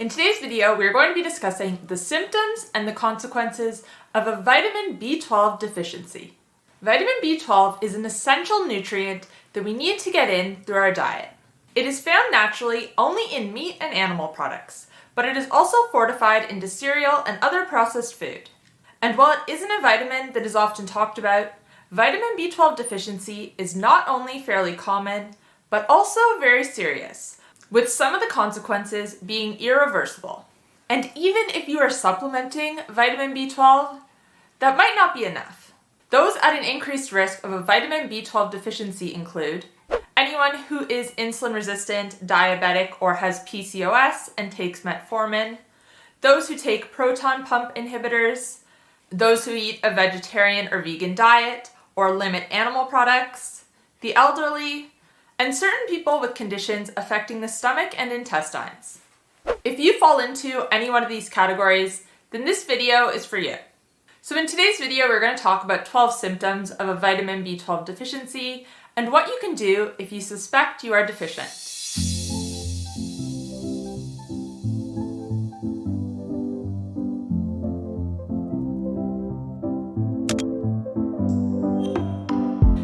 In today's video, we are going to be discussing the symptoms and the consequences of a vitamin B12 deficiency. Vitamin B12 is an essential nutrient that we need to get in through our diet. It is found naturally only in meat and animal products, but it is also fortified into cereal and other processed food. And while it isn't a vitamin that is often talked about, vitamin B12 deficiency is not only fairly common, but also very serious, with some of the consequences being irreversible. And even if you are supplementing vitamin B12, that might not be enough. Those at an increased risk of a vitamin B12 deficiency include anyone who is insulin resistant, diabetic, or has PCOS and takes metformin, those who take proton pump inhibitors, those who eat a vegetarian or vegan diet or limit animal products, the elderly, and certain people with conditions affecting the stomach and intestines. If you fall into any one of these categories, then this video is for you. So in today's video, we're going to talk about 12 symptoms of a vitamin B12 deficiency and what you can do if you suspect you are deficient.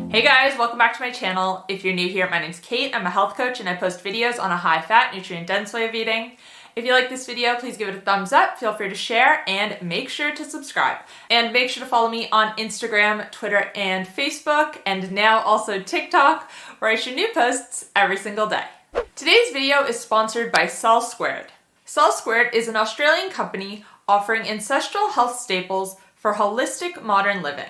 Hey guys, welcome back to my channel. If you're new here, my name's Kate. I'm a health coach and I post videos on a high-fat, nutrient-dense way of eating. If you like this video, please give it a thumbs up, feel free to share, and make sure to subscribe. And make sure to follow me on Instagram, Twitter, and Facebook, and now also TikTok, where I share new posts every single day. Today's video is sponsored by 𝘾𝙊𝙉𝙀. 𝘾𝙊𝙉𝙀 is an Australian company offering ancestral health staples for holistic modern living.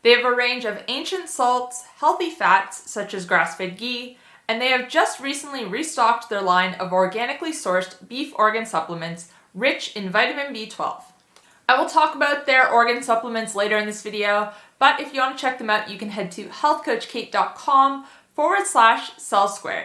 They have a range of ancient salts, healthy fats such as grass-fed ghee, and they have just recently restocked their line of organically sourced beef organ supplements rich in vitamin B12. I will talk about their organ supplements later in this video, but if you want to check them out, you can head to healthcoachkate.com/𝘾𝙊𝙉𝙀.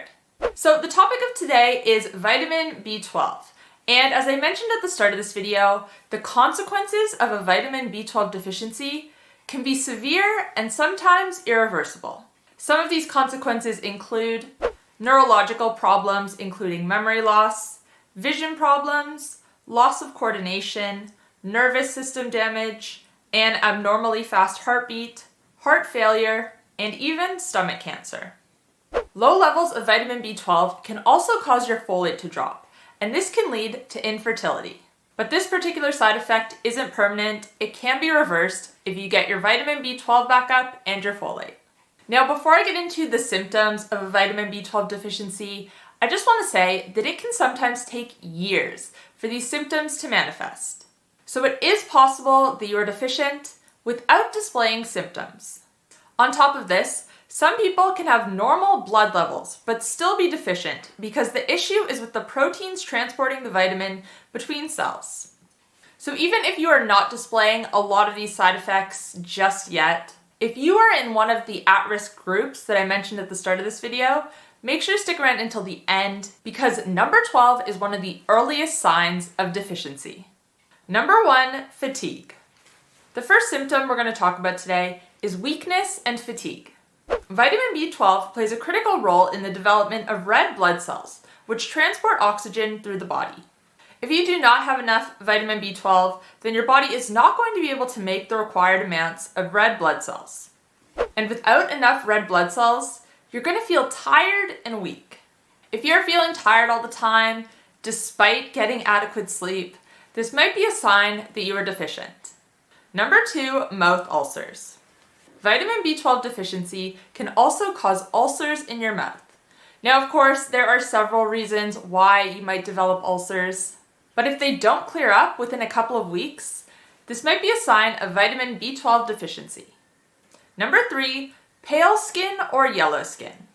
So the topic of today is vitamin B12. And as I mentioned at the start of this video, the consequences of a vitamin B12 deficiency can be severe and sometimes irreversible. Some of these consequences include neurological problems including memory loss, vision problems, loss of coordination, nervous system damage, an abnormally fast heartbeat, heart failure, and even stomach cancer. Low levels of vitamin B12 can also cause your folate to drop, and this can lead to infertility. But this particular side effect isn't permanent. It can be reversed if you get your vitamin B12 back up and your folate. Now, before I get into the symptoms of a vitamin B12 deficiency, I just want to say that it can sometimes take years for these symptoms to manifest. So it is possible that you are deficient without displaying symptoms. On top of this, some people can have normal blood levels but still be deficient because the issue is with the proteins transporting the vitamin between cells. So even if you are not displaying a lot of these side effects just yet, if you are in one of the at-risk groups that I mentioned at the start of this video, make sure to stick around until the end because number 12 is one of the earliest signs of deficiency. Number 1, fatigue. The first symptom we're going to talk about today is weakness and fatigue. Vitamin B12 plays a critical role in the development of red blood cells, which transport oxygen through the body. If you do not have enough vitamin B12, then your body is not going to be able to make the required amounts of red blood cells. And without enough red blood cells, you're going to feel tired and weak. If you're feeling tired all the time, despite getting adequate sleep, this might be a sign that you are deficient. Number 2, mouth ulcers. Vitamin B12 deficiency can also cause ulcers in your mouth. Now, of course, there are several reasons why you might develop ulcers, but if they don't clear up within a couple of weeks, this might be a sign of vitamin B12 deficiency. Number 3, pale skin or yellow skin.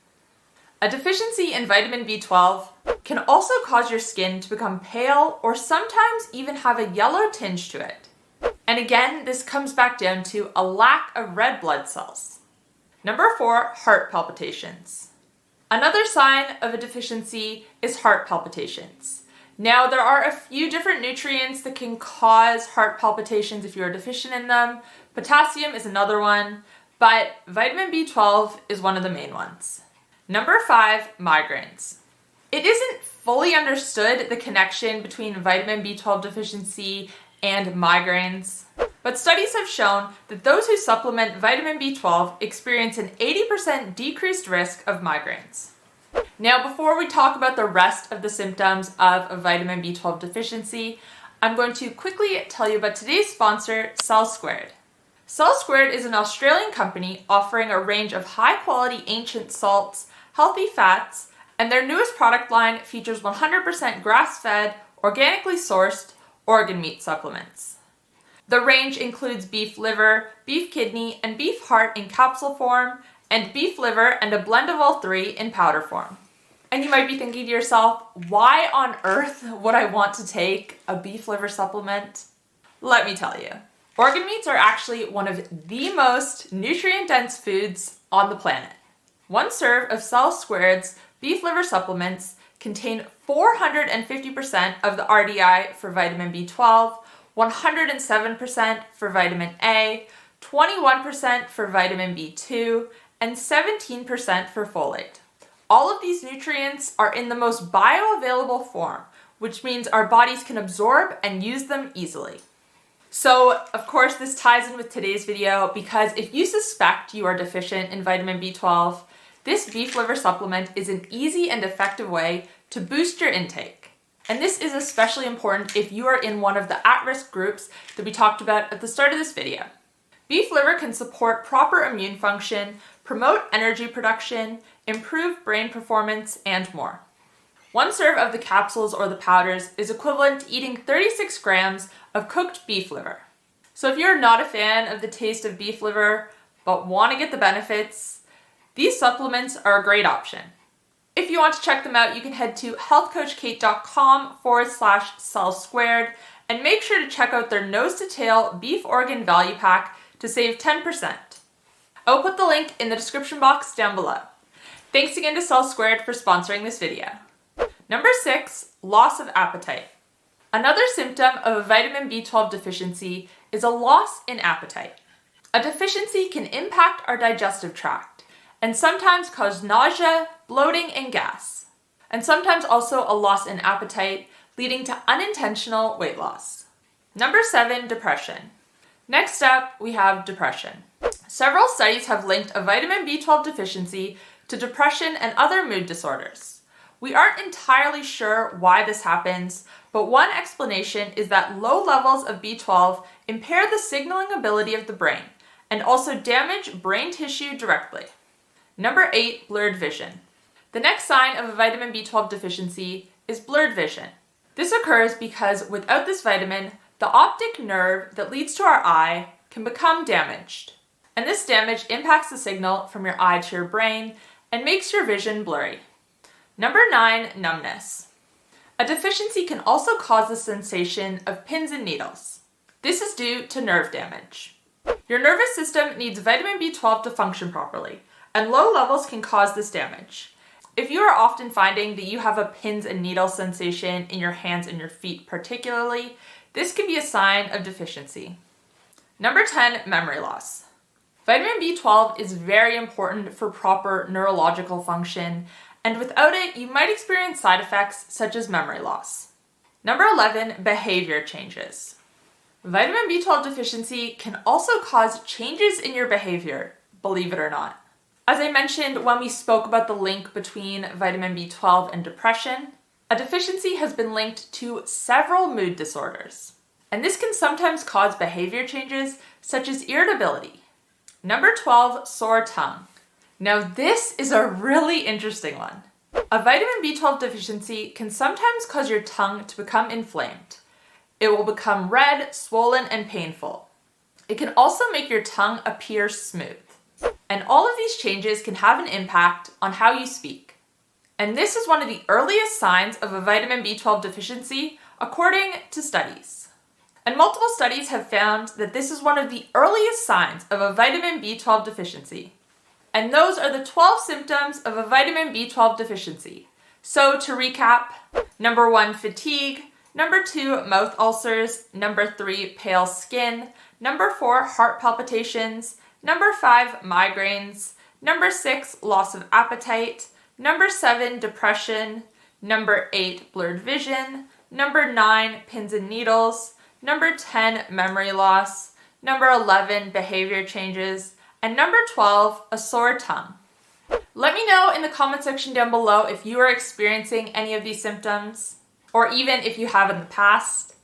A deficiency in vitamin B12 can also cause your skin to become pale or sometimes even have a yellow tinge to it. And again, this comes back down to a lack of red blood cells. Number 4, heart palpitations. Another sign of a deficiency is heart palpitations. Now, there are a few different nutrients that can cause heart palpitations if you are deficient in them. Potassium is another one, but vitamin B12 is one of the main ones. Number 5, migraines. It isn't fully understood the connection between vitamin B12 deficiency and migraines, but studies have shown that those who supplement vitamin B12 experience an 80% decreased risk of migraines. Now, before we talk about the rest of the symptoms of a vitamin B12 deficiency, I'm going to quickly tell you about today's sponsor, 𝘾𝙬𝙬. 𝘾𝙬𝙬 is an Australian company offering a range of high-quality ancient salts, healthy fats, and their newest product line features 100% grass-fed, organically sourced organ meat supplements. The range includes beef liver, beef kidney, and beef heart in capsule form, and beef liver and a blend of all three in powder form. And you might be thinking to yourself, why on earth would I want to take a beef liver supplement? Let me tell you. Organ meats are actually one of the most nutrient-dense foods on the planet. One serve of 𝘾𝙬𝙬's beef liver supplements contain 450% of the RDI for vitamin B12, 107% for vitamin A, 21% for vitamin B2, and 17% for folate. All of these nutrients are in the most bioavailable form, which means our bodies can absorb and use them easily. So, of course, this ties in with today's video because if you suspect you are deficient in vitamin B12, this beef liver supplement is an easy and effective way to boost your intake. And this is especially important if you are in one of the at-risk groups that we talked about at the start of this video. Beef liver can support proper immune function, promote energy production, improve brain performance, and more. One serve of the capsules or the powders is equivalent to eating 36 grams of cooked beef liver. So if you're not a fan of the taste of beef liver, but want to get the benefits, these supplements are a great option. If you want to check them out, you can head to healthcoachkate.com/cell2 and make sure to check out their nose to tail beef organ value pack to save 10%. I'll put the link in the description box down below. Thanks again to 𝘾𝙬𝙬 for sponsoring this video. Number 6, loss of appetite. Another symptom of a vitamin B12 deficiency is a loss in appetite. A deficiency can impact our digestive tract and sometimes cause nausea, bloating, and gas, and sometimes also a loss in appetite, leading to unintentional weight loss. Number 7, depression. Next up, we have depression. Several studies have linked a vitamin B12 deficiency to depression and other mood disorders. We aren't entirely sure why this happens, but one explanation is that low levels of B12 impair the signaling ability of the brain and also damage brain tissue directly. Number 8, blurred vision. The next sign of a vitamin B12 deficiency is blurred vision. This occurs because without this vitamin, the optic nerve that leads to our eye can become damaged. And this damage impacts the signal from your eye to your brain and makes your vision blurry. Number 9, numbness. A deficiency can also cause the sensation of pins and needles. This is due to nerve damage. Your nervous system needs vitamin B12 to function properly, and low levels can cause this damage. If you are often finding that you have a pins and needles sensation in your hands and your feet particularly, this can be a sign of deficiency. Number 10, memory loss. Vitamin B12 is very important for proper neurological function, and without it, you might experience side effects such as memory loss. Number 11, behavior changes. Vitamin B12 deficiency can also cause changes in your behavior, believe it or not. As I mentioned when we spoke about the link between vitamin B12 and depression, a deficiency has been linked to several mood disorders. And this can sometimes cause behavior changes such as irritability. Number 12, sore tongue. Now this is a really interesting one. A vitamin B12 deficiency can sometimes cause your tongue to become inflamed. It will become red, swollen, and painful. It can also make your tongue appear smooth. And all of these changes can have an impact on how you speak. And this is one of the earliest signs of a vitamin B12 deficiency, according to studies. And multiple studies have found that this is one of the earliest signs of a vitamin B12 deficiency. And those are the 12 symptoms of a vitamin B12 deficiency. So to recap, number 1, fatigue, number 2, mouth ulcers, number 3, pale skin, number 4, heart palpitations, number 5, migraines, number 6, loss of appetite, number 7, depression, Number 8, blurred vision. Number 9, pins and needles. Number 10, memory loss. Number 11, behavior changes. And number 12, a sore tongue. Let me know in the comment section down below if you are experiencing any of these symptoms, or even if you have in the past.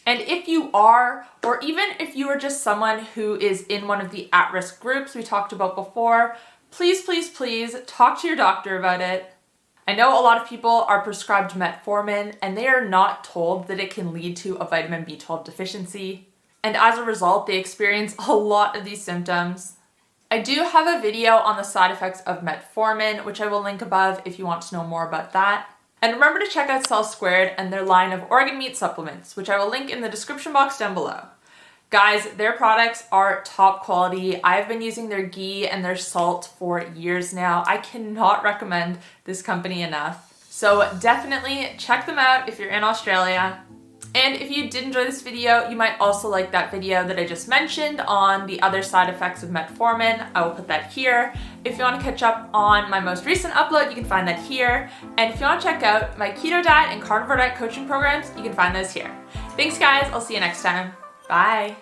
And if you are, or even if you are just someone who is in one of the at-risk groups we talked about before, please, please, please talk to your doctor about it. I know a lot of people are prescribed metformin and they are not told that it can lead to a vitamin B12 deficiency. And as a result, they experience a lot of these symptoms. I do have a video on the side effects of metformin, which I will link above if you want to know more about that. And remember to check out 𝘾𝙊𝙉𝙍 and their line of organ meat supplements, which I will link in the description box down below. Guys, their products are top quality. I've been using their ghee and their salt for years now. I cannot recommend this company enough. So definitely check them out if you're in Australia. And if you did enjoy this video, you might also like that video that I just mentioned on the other side effects of metformin. I will put that here. If you want to catch up on my most recent upload, you can find that here. And if you want to check out my keto diet and carnivore diet coaching programs, you can find those here. Thanks guys, I'll see you next time. Bye.